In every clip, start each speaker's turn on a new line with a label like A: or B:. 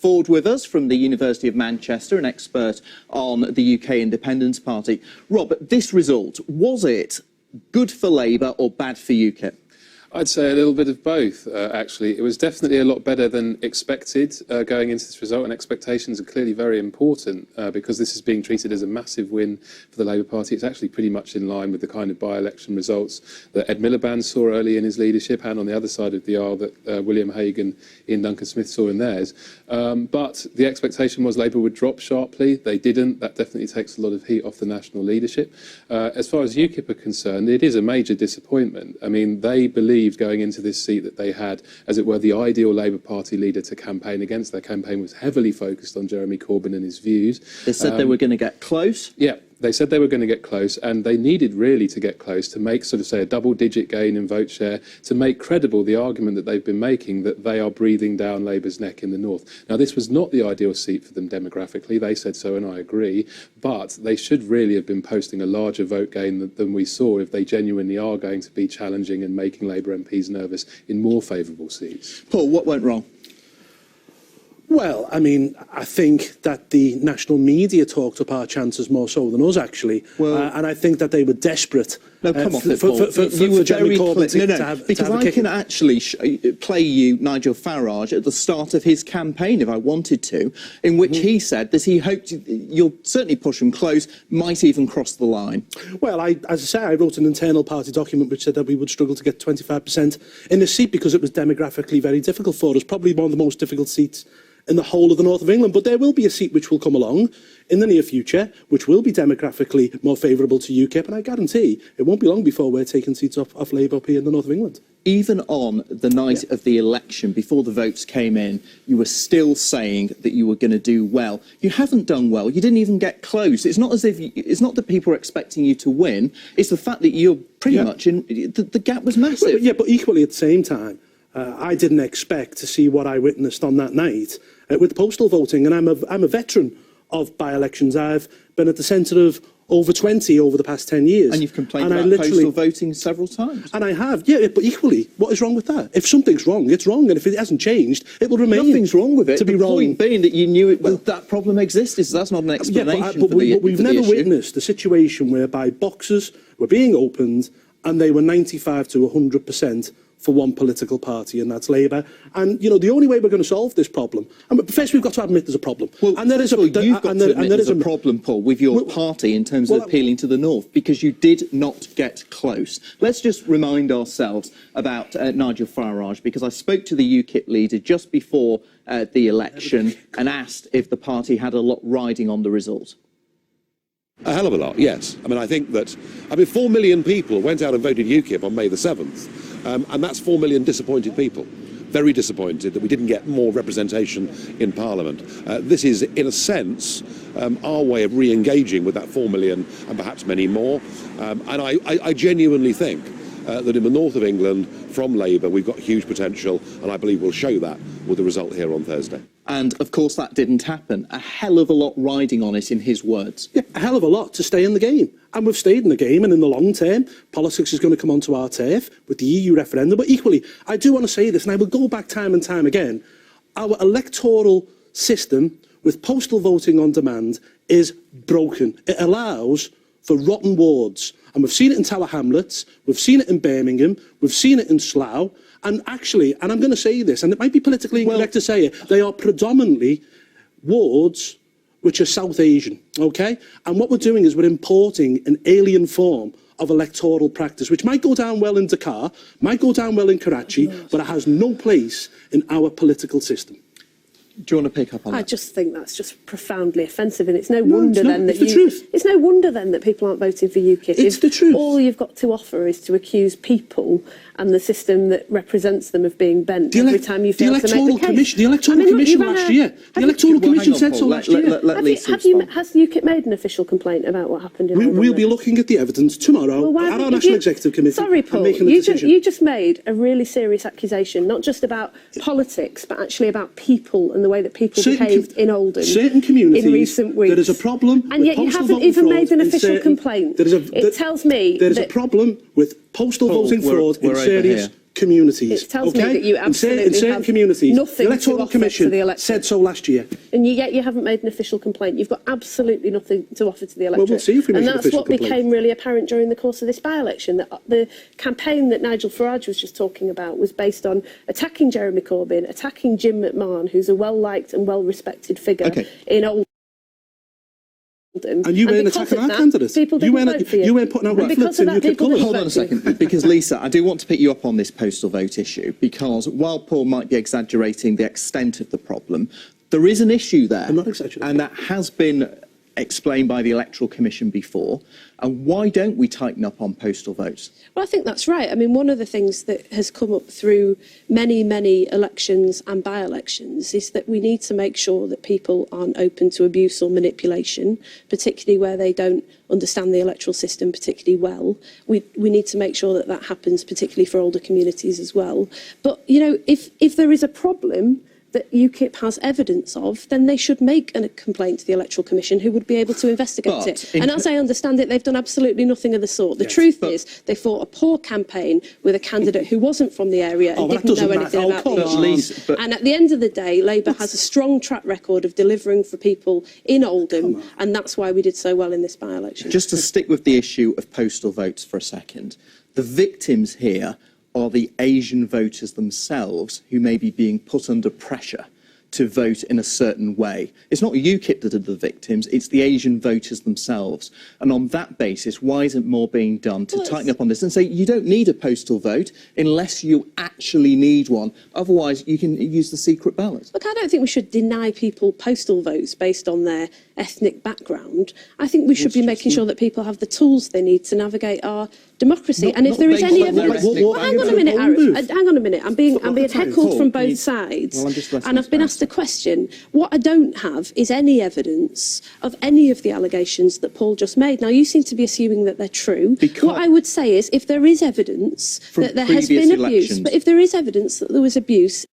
A: Ford with us from the University of Manchester, an expert on the UK Independence Party. Rob, this result, was it good for Labour or bad for UKIP?
B: I'd say a little bit of both, actually. It was definitely a lot better than expected going into this result, and expectations are clearly very important because this is being treated as a massive win for the Labour Party. It's actually pretty much in line with the kind of by-election results that Ed Miliband saw early in his leadership, and on the other side of the aisle that William Hague and Ian Duncan Smith saw in theirs. But the expectation was Labour would drop sharply. They didn't. That definitely takes a lot of heat off the national leadership. As far as UKIP are concerned, it is a major disappointment. I mean, they believed going into this seat that they had, as it were, the ideal Labour Party leader to campaign against. Their campaign was heavily focused on Jeremy Corbyn and his views.
A: They said they were going to get close?
B: Yeah. They said they were going to get close, and they needed really to get close to make, sort of say, a double-digit gain in vote share, to make credible the argument that they've been making that they are breathing down Labour's neck in the north. Now, this was not the ideal seat for them demographically. They said so, and I agree. But they should really have been posting a larger vote gain than we saw if they genuinely are going to be challenging and making Labour MPs nervous in more favourable seats.
A: Paul, what went wrong?
C: Well, I mean, I think that the national media talked up our chances more so than us, actually. Well, and I think that they were desperate.
A: No, come off it, Paul. You were very clear. Because I can actually play you Nigel Farage at the start of his campaign, if I wanted to, in which he said that he hoped you'll certainly push him close, might even cross the line.
C: Well, as I say, I wrote an internal party document which said that we would struggle to get 25% in the seat because it was demographically very difficult for us, probably one of the most difficult seats in the whole of the north of England. But there will be a seat which will come along in the near future, which will be demographically more favourable to UKIP, and I guarantee it won't be long before we're taking seats off Labour up here in the north of England.
A: Even on the night of the election, before the votes came in, you were still saying that you were going to do well. You haven't done well. You didn't even get close. It's not as if it's not that people are expecting you to win. It's the fact that you're pretty much in. The gap was massive.
C: Well, but equally at the same time, I didn't expect to see what I witnessed on that night with postal voting, and I'm a veteran of by-elections. I've been at the centre of over 20 over the past 10 years.
A: And you've complained about postal voting several times.
C: And I have, yeah, but equally, what is wrong with that? If something's wrong, it's wrong, and if it hasn't changed, it will remain.
A: Nothing's wrong with it.
C: To be wrong.
A: The point being that you knew that problem existed, so that's not an explanation for the issue.
C: But we've never witnessed a situation whereby boxes were being opened and they were 95 to 100% for one political party, and that's Labour. And, you know, the only way we're going to solve this problem, and first we've got to admit there's a problem.
A: Well, and there is a problem, Paul, with your party in terms of appealing to the north, because you did not get close. Let's just remind ourselves about Nigel Farage, because I spoke to the UKIP leader just before the election and asked if the party had a lot riding on the result.
D: A hell of a lot, yes. I mean, I think that 4 million people went out and voted UKIP on May the 7th. And that's 4 million disappointed people, very disappointed that we didn't get more representation in Parliament. This is, in a sense, our way of re-engaging with that 4 million and perhaps many more. And I genuinely think that in the north of England, from Labour, we've got huge potential, and I believe we'll show that with the result here on Thursday.
A: And, of course, that didn't happen. A hell of a lot riding on it, in his words.
C: Yeah, a hell of a lot to stay in the game. And we've stayed in the game, and in the long term, politics is going to come onto our turf with the EU referendum. But equally, I do want to say this, and I will go back time and time again. Our electoral system with postal voting on demand is broken. It allows for rotten wards. And we've seen it in Tower Hamlets, we've seen it in Birmingham, we've seen it in Slough. And actually, and I'm going to say this, and it might be politically incorrect to say it, they are predominantly wards which are South Asian, okay? And what we're doing is we're importing an alien form of electoral practice, which might go down well in Dakar, might go down well in Karachi, but it has no place in our political system.
A: Do you want to pick up on that?
E: I just think that's just profoundly offensive, and it's no wonder then that
C: it's
E: no wonder then that people aren't voting for UKIP.
C: It's the truth.
E: All you've got to offer is to accuse people and the system that represents them of being bent every time you fail to make the case.
C: The Electoral Commission last year. The Electoral Commission said so last year.
E: Has UKIP made an official complaint about what happened in Oldham?
C: We'll be looking at the evidence tomorrow at our National Executive Committee.
E: Sorry, Paul, you just made a really serious accusation, not just about politics, but actually about people and the way that people behaved in Oldham
C: certain communities
E: in recent weeks.
C: There is a problem,
E: and yet you haven't even made an official complaint. It tells me
C: there is a problem with postal voting fraud in communities.
E: It tells me that you absolutely
C: in certain
E: have
C: communities,
E: nothing
C: the Electoral
E: to offer
C: Commission
E: to the electorate.
C: said so last year.
E: And yet you haven't made an official complaint. You've got absolutely nothing to offer to the electorate.
C: Well, we'll see if we make
E: and
C: an
E: that's
C: official
E: what
C: complaint.
E: became really apparent during the course of this by-election. That the campaign that Nigel Farage was just talking about was based on attacking Jeremy Corbyn, attacking Jim McMahon, who's a well-liked and well-respected figure in Oldham.
C: And you weren't attacking our candidates. You weren't putting out leaflets in UKIP colours.
A: Hold on a second, because Lisa, I do want to pick you up on this postal vote issue, because while Paul might be exaggerating the extent of the problem, there is an issue there.
C: I'm not exaggerating.
A: And that has been explained by the Electoral Commission before. And why don't we tighten up on postal votes?
E: Well, I think that's right. I mean, one of the things that has come up through many, many elections and by-elections is that we need to make sure that people aren't open to abuse or manipulation, particularly where they don't understand the electoral system particularly well. We need to make sure that that happens, particularly for older communities as well. But, you know, if there is a problem that UKIP has evidence of, then they should make a complaint to the Electoral Commission, who would be able to investigate it. And as I understand it, they've done absolutely nothing of the sort. The truth is, they fought a poor campaign with a candidate who wasn't from the area and didn't know anything about the issue. And at the end of the day, Labour has a strong track record of delivering for people in Oldham, and that's why we did so well in this by-election.
A: Just to stick with the issue of postal votes for a second, the victims here are the Asian voters themselves who may be being put under pressure to vote in a certain way. It's not UKIP that are the victims, it's the Asian voters themselves. And on that basis, why isn't more being done to tighten up on this and say you don't need a postal vote unless you actually need one? Otherwise, you can use the secret ballot.
E: Look, I don't think we should deny people postal votes based on their ethnic background. I think we should be making sure that people have the tools they need to navigate our democracy. And if there is any evidence... hang on a minute, Arif. Hang on a minute. I'm being heckled from both sides. And I've been asked a question. What I don't have is any evidence of any of the allegations that Paul just made. Now, you seem to be assuming that they're true. What I would say is, if there is evidence that there has been abuse, but if there is evidence that there was abuse,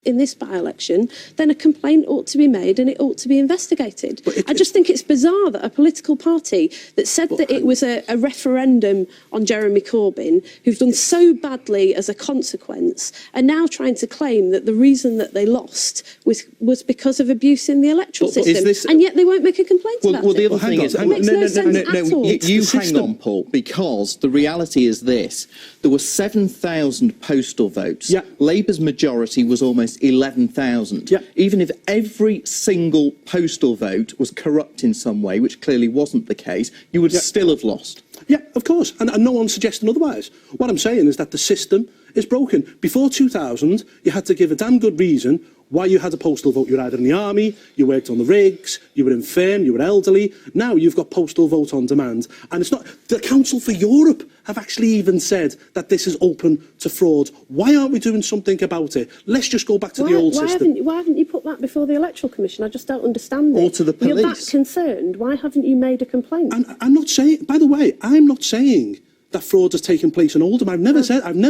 E: in this by-election, then a complaint ought to be made and it ought to be investigated. I just think it's bizarre that a political party that said that it was a referendum on Jeremy Corbyn, who've done so badly as a consequence, are now trying to claim that the reason that they lost was because of abuse in the electoral system, and yet they won't make a complaint about it.
A: Well, the other thing is...
E: It makes no sense at all.
A: You hang on, Paul, because the reality is this. There were 7,000 postal votes.
C: Yeah.
A: Labour's majority was almost 11,000.
C: Yeah.
A: Even if every single postal vote was corrupt in some way, which clearly wasn't the case, you would still have lost.
C: Yeah, of course, and no one's suggesting otherwise. What I'm saying is that the system is broken. Before 2000, you had to give a damn good reason why you had a postal vote. You were either in the army, you worked on the rigs, you were infirm, you were elderly. Now you've got postal vote on demand. And it's not... The Council for Europe have actually even said that this is open to fraud. Why aren't we doing something about it? Let's just go back to the old system.
E: Why haven't you put that before the Electoral Commission? I just don't understand it.
A: Or to the police.
E: You're that concerned. Why haven't you made a complaint?
C: And I'm not saying... By the way, I'm not saying that fraud has taken place in Oldham. I've never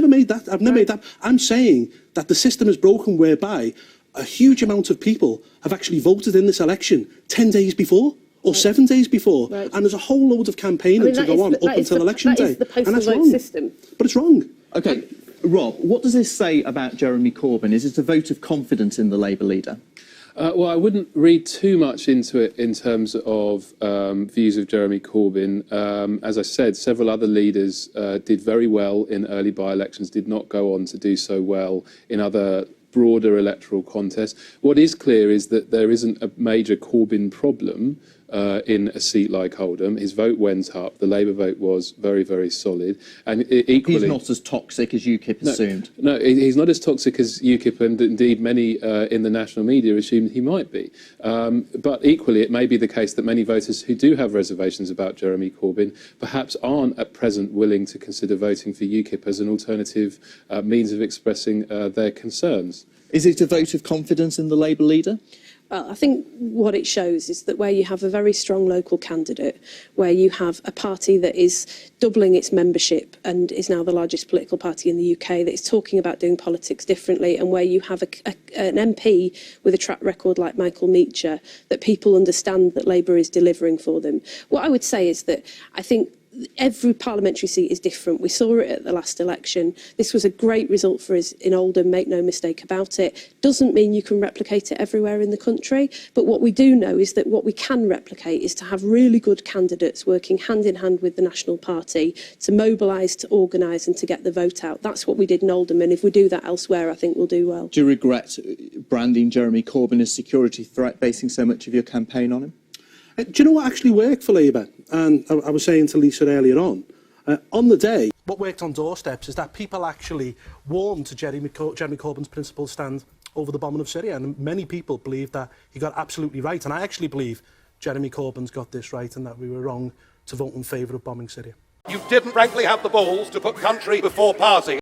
C: made that. I'm saying that the system is broken whereby a huge amount of people have actually voted in this election 10 days before or 7 days before. Right. And there's a whole load of campaigning to go on up until election day.
E: That is the postal
C: and that's
E: vote
C: wrong.
E: system.
C: But it's wrong.
A: OK, Rob, what does this say about Jeremy Corbyn? Is it a vote of confidence in the Labour leader?
B: Well, I wouldn't read too much into it in terms of views of Jeremy Corbyn. As I said, several other leaders did very well in early by-elections, did not go on to do so well in other broader electoral contests. What is clear is that there isn't a major Corbyn problem in a seat like Oldham. His vote went up. The Labour vote was very, very solid. And equally...
A: He's not as toxic as UKIP assumed.
B: No, he's not as toxic as UKIP, and indeed many in the national media assumed he might be. But equally, it may be the case that many voters who do have reservations about Jeremy Corbyn perhaps aren't at present willing to consider voting for UKIP as an alternative means of expressing their concerns.
A: Is it a vote of confidence in the Labour leader?
E: Well, I think what it shows is that where you have a very strong local candidate, where you have a party that is doubling its membership and is now the largest political party in the UK, that is talking about doing politics differently, and where you have an MP with a track record like Michael Meacher, that people understand that Labour is delivering for them. What I would say is that I think every parliamentary seat is different. We saw it at the last election. This was a great result for us in Oldham, make no mistake about it. Doesn't mean you can replicate it everywhere in the country, but what we do know is that what we can replicate is to have really good candidates working hand in hand with the National Party to mobilise, to organise and to get the vote out. That's what we did in Oldham, and if we do that elsewhere, I think we'll do well.
A: Do you regret branding Jeremy Corbyn as security threat, basing so much of your campaign on him?
C: Do you know what actually worked for Labour? And I was saying to Lisa earlier on the day, what worked on doorsteps is that people actually warmed to Jeremy Corbyn's principled stand over the bombing of Syria, and many people believe that he got absolutely right, and I actually believe Jeremy Corbyn's got this right and that we were wrong to vote in favour of bombing Syria.
F: You didn't frankly have the balls to put country before party.